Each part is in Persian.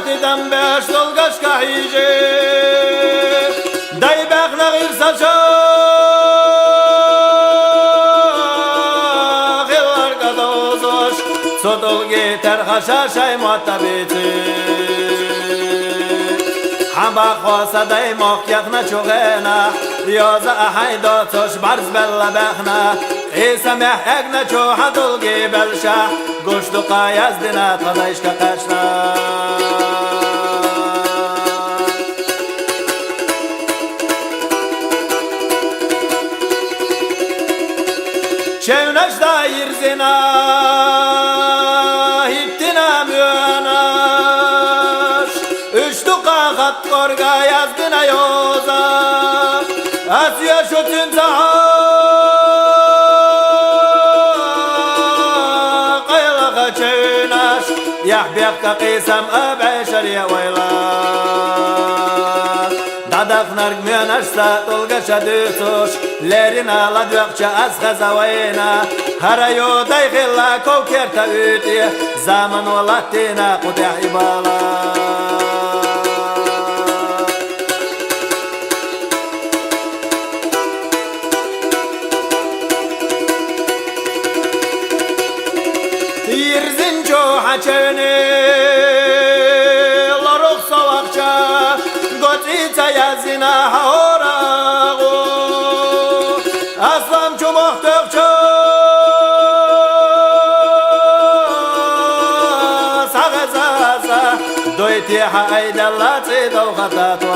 حتی دم بهش دلگش که هیجه دای بخنا غیر سچا خیلر کدوزش صدلگی ترخشا شای مطبیتی هم بخواسته دای مخیخ نچوغینا ریاض احیدا توش برز بلا بخنا ایسا محق نچو حدلگی بلشه گوشت و قایز دینا تدایش که قشنا چونش دایر زینا هیپتینا میونش اشتو قاقت قرگا یزدینا یوزا اسیا شتین زها قیلقا چونش یحبیق قیسم ابعشر یا ویلا دادق نرگ میانش ساتلگش دوتوش لرنا لدوقش از خزوینا هریو دایخلا کوکر تاویتی زمان ولاتینا قطع بالا یرزین جو حچونی لروخ سواقچا گوتیتا یزینا هوراغو اسلام چو محتقچا سغزازا دویتی حاید اللہ تیدو خطاتو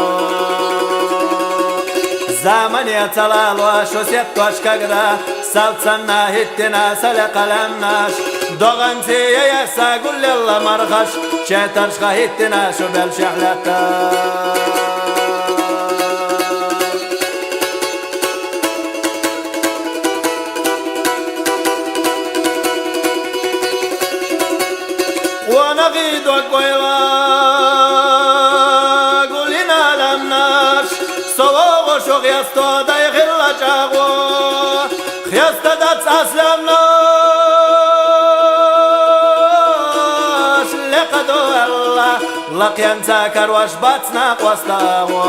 زمانية تلال وشوسيت توشكاقدا سلطنا هتنا سلقلمناش دوغنتي يسا قول الله مرخش شترشخا هتنا شو بالشحلتا ونغيد وقويلا قولنا لمناش سوغ شوغ يستو داي غلا جاغو خيستا داتس اسلامناش لقدو الله لقيان تاكر واش باتنا قوستاغو